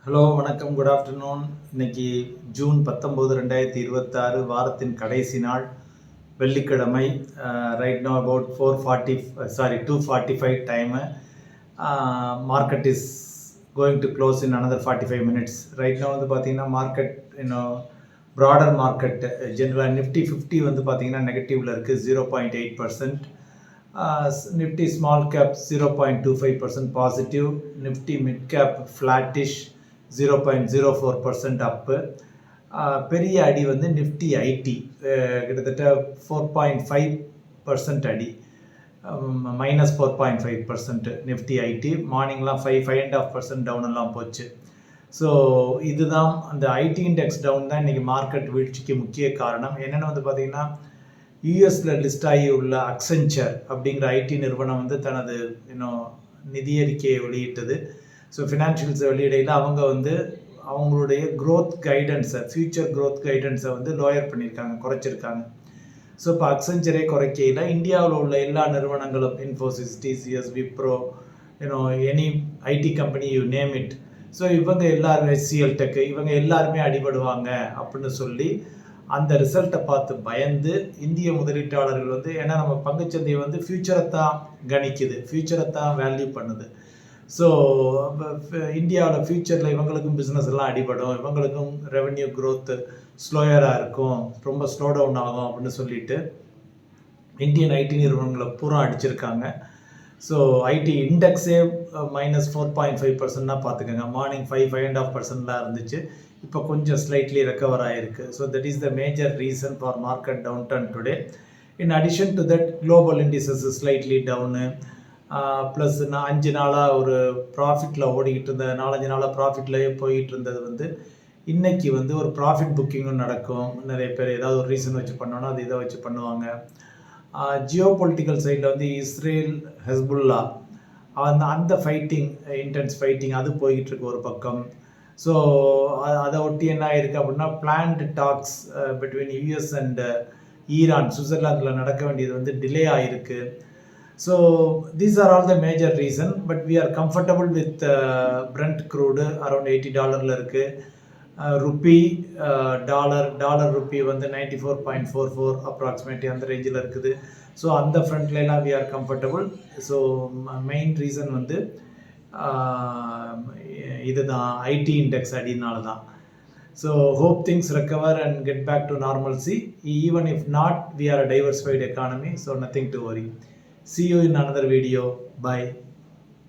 Hello வணக்கம், good afternoon. இன்னைக்கு June 19 2026 வாரத்தின் கடைசி நாள், வெள்ளிக்கிழமை. Right now about 2:45 time. Market is going to close in another 45 minutes. Right now வந்து பார்த்தீங்கன்னா மார்க்கெட் ப்ராடர் மார்க்கெட் ஜென்ரலாக நிஃப்டி 50 வந்து பார்த்தீங்கன்னா நெகட்டிவில் இருக்குது 0.8%. Nifty small cap 0.25% positive. Nifty mid cap flattish 0.04% up. பெரிய அடி வந்து நிஃப்டி ஐடி கிட்டத்தட்ட 4.5% அடி, -4.5% நிஃப்டி ஐடி. மார்னிங்லாம் 5.5% டவுனெல்லாம் போச்சு. ஸோ இதுதான் அந்த ஐடி இண்டெக்ஸ் டவுன் தான் இன்றைக்கி மார்க்கெட் வீழ்ச்சிக்கு முக்கிய காரணம். என்னென்னு வந்து பார்த்திங்கன்னா, யூஎஸில் லிஸ்ட் ஆகி உள்ள அக்சென்ச்சர் அப்படிங்கிற ஐடி நிறுவனம் வந்து தனது நிதியறிக்கையை வெளியிட்டது. ஸோ ஃபினான்ஷியல்ஸை வெளியிடையில் அவங்க வந்து அவங்களுடைய க்ரோத் கைடன்ஸை, ஃப்யூச்சர் க்ரோத் கைடன்ஸை வந்து லோயர் பண்ணியிருக்காங்க, குறைச்சிருக்காங்க. ஸோ இப்போ அக்சென்ச்சரே குறைக்கையில் இந்தியாவில் உள்ள எல்லா நிறுவனங்களும், Infosys, TCS, Wipro, any IT company you name it, so இவங்க எல்லாருமே, HCL டெக், இவங்க எல்லாருமே அடிபடுவாங்க அப்படின்னு சொல்லி அந்த ரிசல்ட்டை பார்த்து பயந்து இந்திய முதலீட்டாளர்கள் வந்து, ஏன்னா நம்ம பங்குச்சந்தையை வந்து ஃப்யூச்சரை தான் கணிக்குது, ஃப்யூச்சரை தான் வேல்யூ பண்ணுது. ஸோ இந்தியாவில் ஃப்யூச்சரில் இவங்களுக்கும் பிஸ்னஸ் எல்லாம் அடிபடும், இவங்களுக்கும் ரெவென்யூ க்ரோத்து ஸ்லோயராக இருக்கும், ரொம்ப ஸ்லோ டவுன் ஆகும் அப்படின்னு சொல்லிட்டு இந்தியன் ஐடி நிறுவனங்களை பூரா அடிச்சிருக்காங்க. ஸோ ஐடி இண்டெக்ஸே -4.5% தான் பார்த்துக்கோங்க. மார்னிங் 5.5% இருந்துச்சு, இப்போ கொஞ்சம் ஸ்லைட்லி ரெக்கவர் ஆகிருக்கு. So that is the major reason for market downturn today. In addition to that, global indices slightly down. Plus நான் 5 நாளாக ஒரு ப்ராஃபிட்டில் ஓடிக்கிட்டு இருந்த, 4-5 நாளாக ப்ராஃபிட்லேயே போயிட்டு இருந்தது வந்து இன்றைக்கி வந்து ஒரு ப்ராஃபிட் புக்கிங்கும் நடக்கும். நிறைய பேர் ஏதாவது ஒரு ரீசன் வச்சு பண்ணோன்னா அது இதை வச்சு பண்ணுவாங்க. ஜியோ பொலிட்டிக்கல் சைடில் வந்து இஸ்ரேல், ஹெஸ்புல்லா, அந்த ஃபைட்டிங், இன்டென்ஸ் ஃபைட்டிங் அது போய்கிட்டு இருக்கு ஒரு பக்கம். ஸோ அதை ஒட்டி என்ன ஆயிருக்கு அப்படின்னா, planned talks between US and Iran, சுவிட்சர்லாந்தில் நடக்க வேண்டியது வந்து டிலே ஆகிருக்கு. So these are all the major reason, but we are comfortable with Brent crude around $80 இருக்கு. ருப்பி, டாலர் ருப்பி வந்து 94.44 approximately அந்த ரேஞ்சில் இருக்குது. ஸோ அந்த ஃப்ரண்ட்லாம் we are comfortable. So main reason வந்து இதுதான், ஐடி இண்டெக்ஸ் அடினால தான். So hope things recover and get back to normalcy. Even if not, we are a diversified economy, so nothing to worry. See you in another video. Bye.